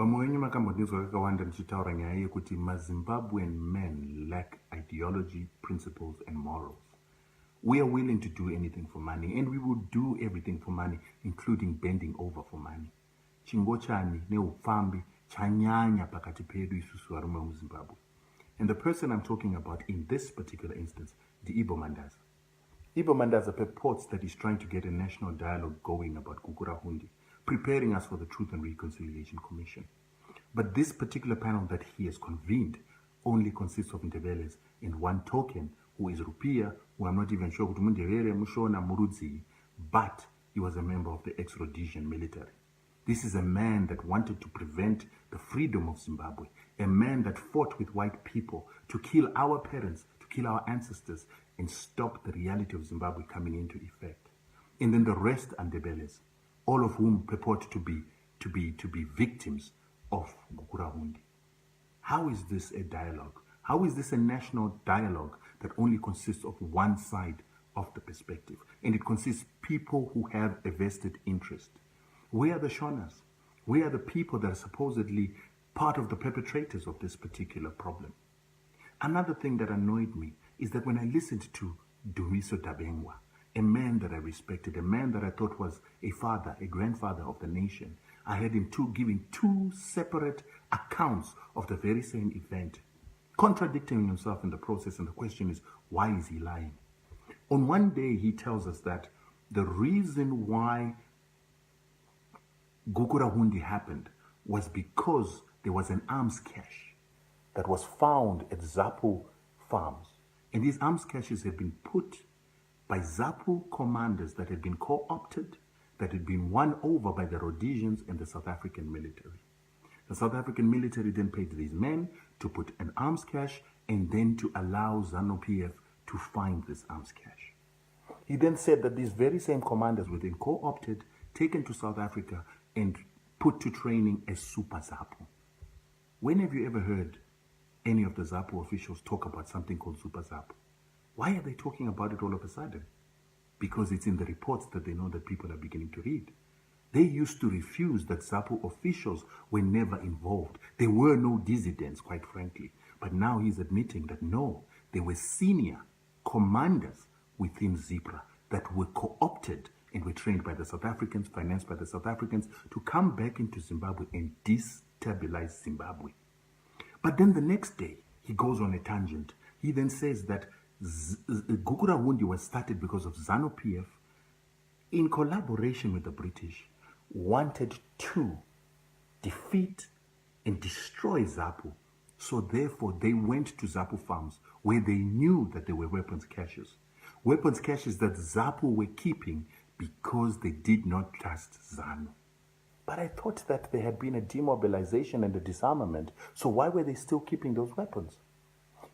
Vamwe wenyu makambonzwa kakawanda ndichitaura nyaya yekuti maZimbabwean men lack ideology, principles and morals. We are willing to do anything for money, and we will do everything for money, including bending over for money. Chingochani neupfambi chanyanya pakati pedu isusu varume muZimbabwe. And the person I'm talking about in this particular instance, the Ibo Mandaza. Ibo Mandaza purports that he's trying to get a national dialogue going about Gukurahundi, preparing us for the Truth and Reconciliation Commission. But this particular panel that he has convened only consists of Ndebeles and one token, who is Rupia, who I'm not even sure, but he was a member of the ex-Rhodesian military. This is a man that wanted to prevent the freedom of Zimbabwe, a man that fought with white people to kill our parents, to kill our ancestors, and stop the reality of Zimbabwe coming into effect. And then the rest are Ndebeles, all of whom purport to be victims of Gukurahundi. How is this a dialogue? How is this a national dialogue that only consists of one side of the perspective? And it consists of people who have a vested interest. Where are the Shonas? Where are the people that are supposedly part of the perpetrators of this particular problem? Another thing that annoyed me is that when I listened to Dumiso Dabengwa, a man that I respected, a man that I thought was a father, a grandfather of the nation, I heard him giving two separate accounts of the very same event, contradicting himself in the process. And the question is, why is he lying? On one day, he tells us that the reason why Gukurahundi happened was because there was an arms cache that was found at ZAPU farms. And these arms caches had been put by ZAPU commanders that had been co-opted, that had been won over by the Rhodesians and the South African military. The South African military then paid these men to put an arms cache and then to allow ZANU-PF to find this arms cache. He then said that these very same commanders were then co-opted, taken to South Africa, and put to training as Super ZAPU. When have you ever heard any of the ZAPU officials talk about something called Super ZAPU? Why are they talking about it all of a sudden? Because it's in the reports that they know that people are beginning to read. They used to refuse that ZAPU officials were never involved. There were no dissidents, quite frankly. But now he's admitting that no, there were senior commanders within ZIPRA that were co-opted and were trained by the South Africans, financed by the South Africans, to come back into Zimbabwe and destabilize Zimbabwe. But then the next day, he goes on a tangent. He then says that Gukurahundi was started because of ZANU-PF, in collaboration with the British, wanted to defeat and destroy ZAPU. So therefore, they went to ZAPU farms where they knew that there were weapons caches. Weapons caches that ZAPU were keeping because they did not trust ZANU. But I thought that there had been a demobilization and a disarmament, so why were they still keeping those weapons?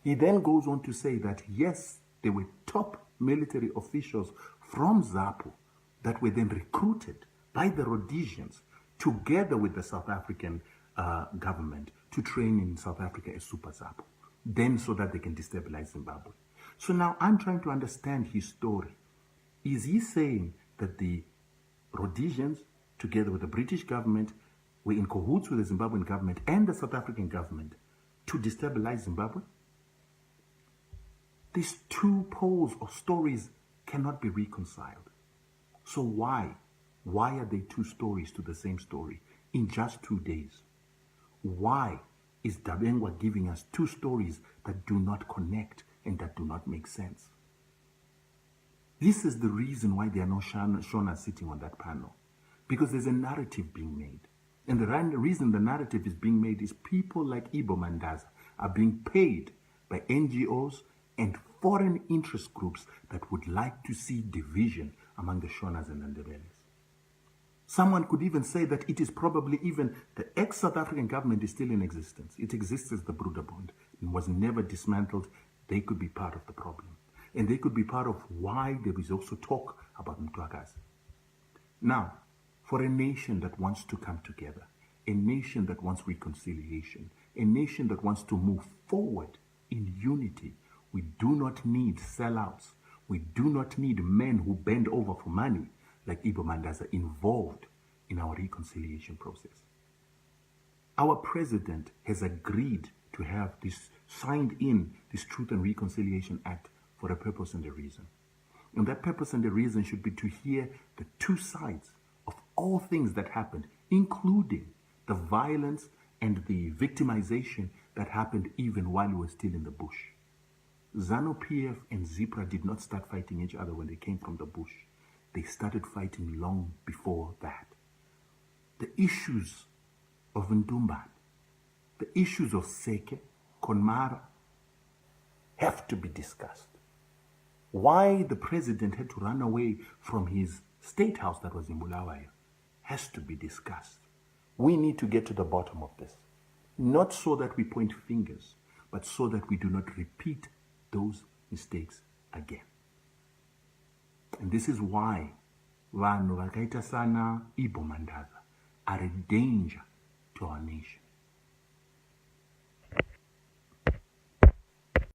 He then goes on to say that yes, there were top military officials from ZAPU that were then recruited by the Rhodesians together with the South African government to train in South Africa as Super ZAPU, then so that they can destabilize Zimbabwe. So now I'm trying to understand his story. Is he saying that the Rhodesians, together with the British government, were in cahoots with the Zimbabwean government and the South African government to destabilize Zimbabwe? These two poles of stories cannot be reconciled. So why are they two stories to the same story in just 2 days? Why is Dabengwa giving us two stories that do not connect and that do not make sense? This is the reason why there are no Shona sitting on that panel. Because there's a narrative being made. And the reason the narrative is being made is people like Ibo Mandaza are being paid by NGOs and foreign interest groups that would like to see division among the Shonas and the Ndebeles. Someone could even say that it is probably even the ex-South African government is still in existence. It exists as the Broederbond and was never dismantled. They could be part of the problem. And they could be part of why there is also talk about Mtwakazi. Now, for a nation that wants to come together, a nation that wants reconciliation, a nation that wants to move forward in unity, we do not need sellouts. We do not need men who bend over for money like Ibo Mandaza involved in our reconciliation process. Our president has agreed to have this, signed in this Truth and Reconciliation Act for a purpose and a reason. And that purpose and the reason should be to hear the two sides of all things that happened, including the violence and the victimization that happened even while we were still in the bush. ZANU-PF and ZIPRA did not start fighting each other when they came from the bush. They started fighting long before that. The issues of Ndumbane, the issues of Seke, Konmara, have to be discussed. Why the president had to run away from his state house that was in Bulawayo has to be discussed. We need to get to the bottom of this. Not so that we point fingers, but so that we do not repeat those mistakes again. And this is why vanhu vakaita sana Ibo Mandaza are a danger to our nation.